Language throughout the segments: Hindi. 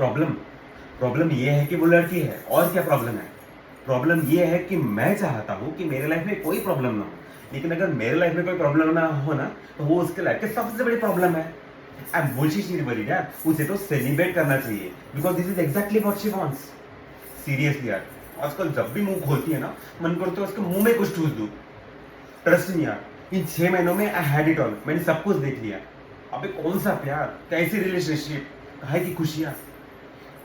प्रॉब्लम प्रॉब्लम ये है कि वो लड़की है, और क्या प्रॉब्लम है? प्रॉब्लम ये है कि मैं चाहता हूँ कि मेरे लाइफ में कोई प्रॉब्लम ना हो, लेकिन अगर मेरे लाइफ में कोई प्रॉब्लम ना हो ना, तो वो उसके लाइफ की सबसे बड़ी प्रॉब्लम है। आई एम बुलशिट नहीं बनी यार, उसे तो सेलिब्रेट करना चाहिए, because this is exactly what she wants. Seriously यार, आजकल जब भी मुंह खोलती है ना, मन करता है उसके मुंह में कुछ ठूस दूं। ट्रस्ट नहीं यार, इन 6 महीनों में आई हैड इट ऑल, मैंने सब कुछ देख लिया। अबे कौन सा प्यार, कैसी रिलेशनशिप, काहे की खुशियां।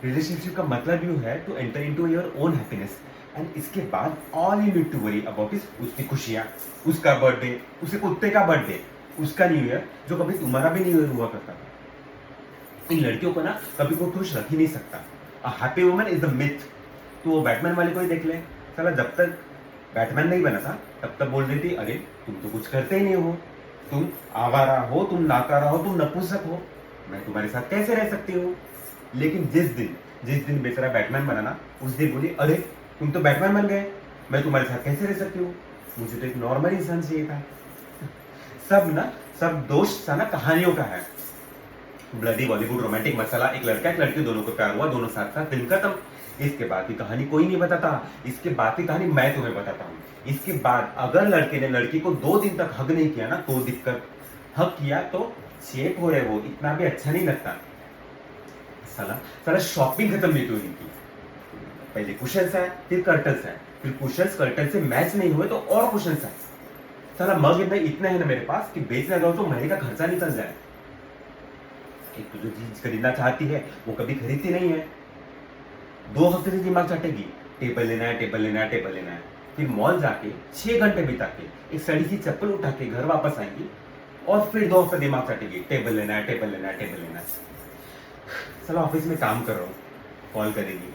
रिलेशनशिप का मतलब यूं है to enter into your own happiness, and इसके बाद all you need to worry about is उसकी खुशियां, उसका बर्थडे, उसे कुत्ते का बर्थडे, उसका न्यू ईयर जो कभी तुम्हारा भी न्यू ईयर हुआ करता था। इन लड़कियों को ना कभी कोई खुश रख ही नहीं सकता। A happy woman is the myth. तो वो बैटमैन वाले को ही देख ले, साला जब तक बैटमैन नहीं बना था तब तक बोल रही थी अरे तुम तो कुछ करते ही नहीं हो, तुम आवारा हो, तुम नाकारा हो, तुम नपुंसक हो, मैं तुम्हारे साथ कैसे रह सकती हूँ। लेकिन जिस दिन बेचारा बैटमैन बना ना, उस दिन बोली अरे तुम तो बैटमैन बन गए, मैं तुम्हारे साथ कैसे रह सकती हूँ, मुझे तो एक नॉर्मल इंसान चाहिए था। सब दोष सा ना कहानियों का है। ब्लडी बॉलीवुड रोमांटिक मसाला, एक लड़का एक लड़की दोनों को प्यार हुआ, दोनों साथ साथ, फिल्म खत्म। इसके बाद की कहानी कोई नहीं बताता, इसके बाद की कहानी मैं तुम्हें बताता हूँ। इसके बाद अगर लड़के ने लड़की को 2 दिन तक हग नहीं किया ना तो दिक्कत, हग किया तो चेप हो रहे, वो इतना भी अच्छा नहीं लगता। साला साला शॉपिंग खत्म नहीं हुई इनकी। पहले कुशन्स है, फिर कर्टन्स है, फिर कुशन्स कर्टन से मैच नहीं हुए तो और कुशन्स है। साला मग इतना है ना मेरे पास कि बेचने जाओ तो महीने का खर्चा निकल जाए। एक तो जो चीज खरीदना चाहती है वो कभी खरीदती नहीं है, 2 हफ्ते से दिमाग चाटेगी, टेबल लेना है, टेबल लेना है, टेबल लेना है। फिर मॉल जाके 6 घंटे बिता के एक सड़ी सी चप्पल उठा के घर वापस आएंगी, और फिर 2 हफ्ते दिमाग चाटेगी, टेबल लेना है, टेबल लेना है, टेबल लेना है। साला ऑफिस में काम कर रहा हूँ, कॉल करेगी,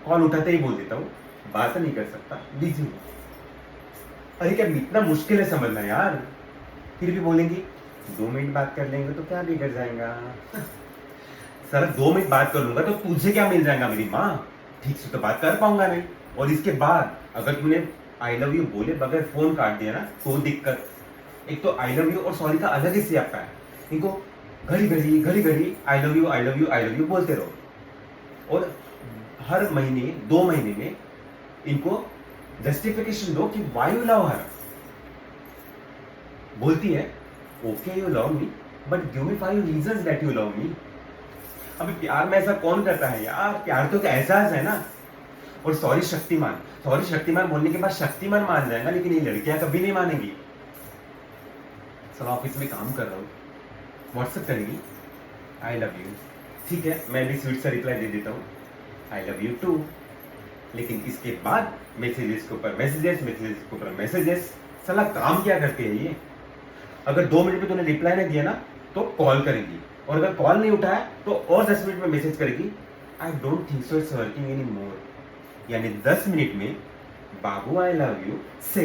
कॉल उठाते ही बोल देता हूँ बात नहीं कर सकता, बिजी हूँ। अरे क्या इतना मुश्किल है समझना यार। फिर भी बोलेंगी 2 मिनट बात कर लेंगे तो क्या बिगड़ जाएगा। सर 2 मिनट बात कर लूंगा तो तुझे क्या मिल जाएगा, मेरी माँ ठीक से तो बात कर पाऊंगा नहीं। और इसके बाद अगर तुमने आई लव यू बोले बगैर फोन काट दिया ना तो दिक्कत। एक तो आई लव यू और सॉरी का अलग ही सियापा है, इनको घड़ी घड़ी आई love you, I love you, I love you बोलते रहो। और हर महीने 2 महीने में इनको जस्टिफिकेशन दो कि व्हाई यू लव हर। बोलती है okay you love me, but give me 5 reasons that you love me. अभी प्यार में ऐसा कौन करता है यार, प्यार तो क्या एहसास है ना। और सॉरी शक्तिमान बोलने के बाद शक्तिमान मान जाएगा, लेकिन ये लड़कियां कभी नहीं मानेगी। सब ऑफिस में काम कर रहा हूँ, व्हाट्सएप करेगी आई लव यू, ठीक है मैं भी स्वीट सा रिप्लाई दे देता हूँ आई लव यू टू। लेकिन इसके बाद मैसेजेस के ऊपर मैसेजेस, साला काम क्या करते हैं ये। अगर 2 मिनट में तूने रिप्लाई नहीं दिया ना तो कॉल करेगी, और अगर कॉल नहीं उठाया तो और 10 मिनट में मैसेज करेगी I don't think so it's working any more. यानी 10 मिनट में बाबू आई लव यू से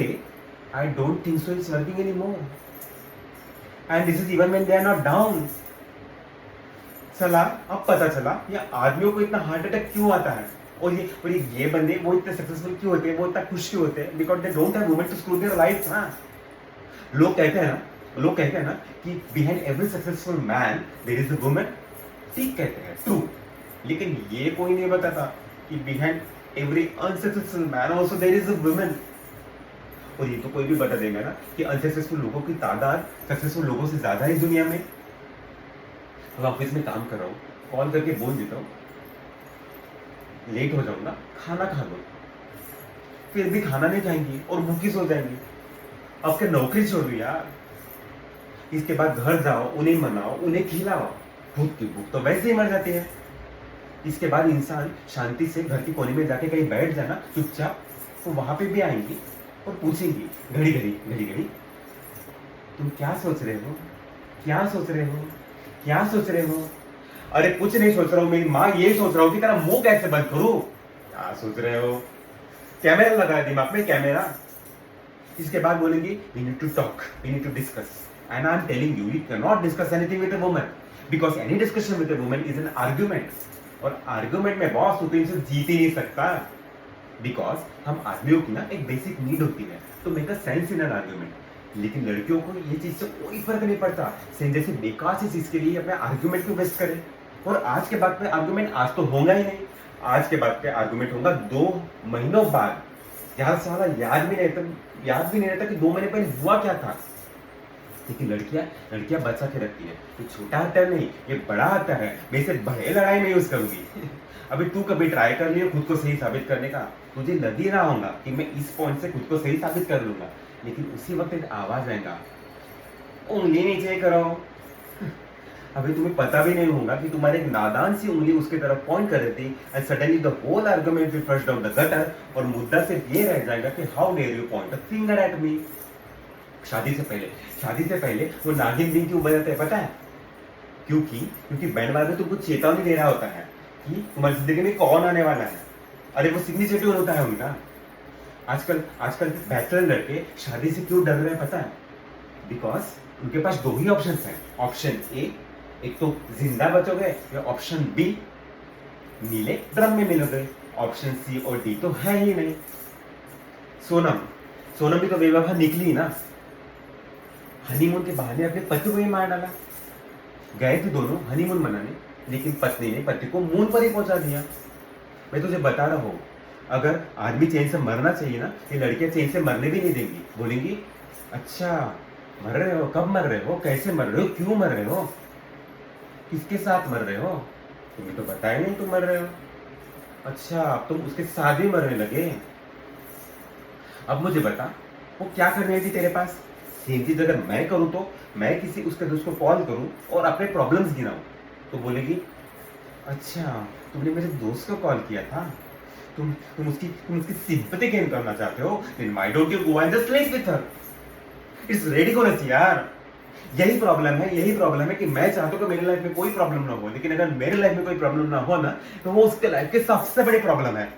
I don't think so it's working any more, and this is even when they are not down. साला अब पता चला ये आदमियों को इतना हार्ट अटैक क्यों आता है, और ये बंदे वो इतने सक्सेसफुल क्यों होते हैं, वो इतना खुश क्यों होते हैं, because they don't have women to screw their life ना। लोग कहते हैं ना कि behind every successful man there is a woman, ठीक कहते हैं, ट्रू। लेकिन ये कोई नहीं बताता कि behind every unsuccessful man also there is a woman. और ये तो कोई भी बता देगा ना कि अनसक्सेसफुल लोगों की तादाद सक्सेसफुल लोगों से ज्यादा है इस दुनिया में। अब ऑफिस में काम कर रहा हूँ, कॉल करके बोल देता हूँ लेट हो जाऊंगा, खाना खा लो। फिर भी खाना नहीं खाएंगी और भूखी सो जाएंगी। अब क्या नौकरी छोड़ दी यार। इसके बाद घर जाओ, उन्हें मनाओ, उन्हें खिलाओ, भूख की भूख तो वैसे ही मर जाती है। इसके बाद इंसान शांति से घर की कोने में जाके कहीं बैठ जाना चुपचाप, तो वहां पे भी आएंगी और पूछेंगी घड़ी घड़ी तुम क्या सोच रहे हो, क्या सोच रहे हो, क्या सोच रहे हो। अरे कुछ नहीं सोच रहा हूँ मेरी माँ, ये सोच रहा हूँ कि तेरा मुंह कैसे बंद करूं। क्या सोच रहे हो, कैमरा लगा है दिमाग में, कैमरा। इसके बाद बोलेंगी we need to talk, we need to discuss, and I am telling you you can not discuss anything with a woman, because any discussion with a woman is an argument. और आर्ग्यूमेंट में बॉस तो इनसे जीत ही नहीं सकता, बिकॉज हम आदमियों की ना एक बेसिक नीड होती है तो make a sense in an argument. लेकिन लड़कियों को ये चीज से कोई फर्क नहीं पड़ता, जैसे बेकार सी चीज के लिए अपने आर्ग्यूमेंट क्यों वेस्ट करें। और आज के बाद पे आर्गुमेंट आज तो होगा ही नहीं, आज के बाद पे आर्गुमेंट होगा 2 महीनों बाद। यार साला याद भी नहीं रहता कि 2 महीने पहले हुआ क्या था। लेकिन लड़कियां लड़कियां बचा के रखती है। ये छोटा हथियार नहीं, ये बड़ा हथियार है। मैं इसे बड़े लड़ाई में यूज करूंगी। अभी तू कभी ट्राई कर लियो खुद को सही साबित करने का, तुझे लग ही रहा होगा कि मैं इस पॉइंट से खुद को सही साबित कर लूंगा, लेकिन उसी वक्त एक आवाज आएगा, उंगली नीचे करो। अभी तुम्हें पता भी नहीं होगा कि तुम्हारी एक नादान सी उंगली उसके तरफ पॉइंट कर रही थी, and suddenly the whole argument will flush down the gutter, और मुद्दा सिर्फ ये रह जाएगा कि how dare you point a finger at me. शादी से पहले वो नागिन दिन क्यों बजाते हैं पता है? क्योंकि बैंड वाले तुमको चेतावनी दे रहा होता है कि तुम्हारी जिंदगी में कौन आने वाला है। अरे वो सिग्नेचर ट्यून होता है उनका। आजकल बैचलर लड़के शादी से क्यों डर रहे हैं पता है? बिकॉज उनके पास 2 ही ऑप्शन हैं। ऑप्शन ए, एक तो जिंदा बचोगे, या ऑप्शन बी, नीले ड्रम में मिलोगे। ऑप्शन सी और डी तो है ही नहीं। सोनम भी तो बेवफा निकली ना। हनीमून के बहाने अपने पति को ही मार डाला। गए थे दोनों हनीमून मनाने, लेकिन पत्नी ने पति को मून पर ही पहुंचा दिया। मैं तुझे बता रहा हूं, अगर आदमी चैन से मरना चाहिए ना, ये लड़कियां चैन से मरने भी नहीं देंगी। बोलेंगी, अच्छा मर रहे हो, कब मर रहे हो, कैसे मर रहे हो, क्यों मर रहे हो, किसके साथ मर रहे हो, तुम्हें तो बताया नहीं तुम मर रहे हो। अच्छा अब तुम उसके साथ भी मरने लगे। अब मुझे बता, वो क्या करने आई थी तेरे पास? सेम चीज अगर मैं करूं तो मैं किसी उसके दोस्त को कॉल करूं और अपने प्रॉब्लम्स गिनाऊं, तो बोलेगी, अच्छा तुमने मेरे दोस्त को कॉल किया था, तुम उसकी सिंपैथी गेन करना चाहते हो, then why don't you go and just sleep with her. It's ridiculous यार। यही प्रॉब्लम है कि मैं चाहता हूं कि मेरी लाइफ में कोई प्रॉब्लम ना हो, लेकिन अगर मेरे लाइफ में कोई प्रॉब्लम ना हो ना, तो वो उसके लाइफ की सबसे बड़ी प्रॉब्लम है।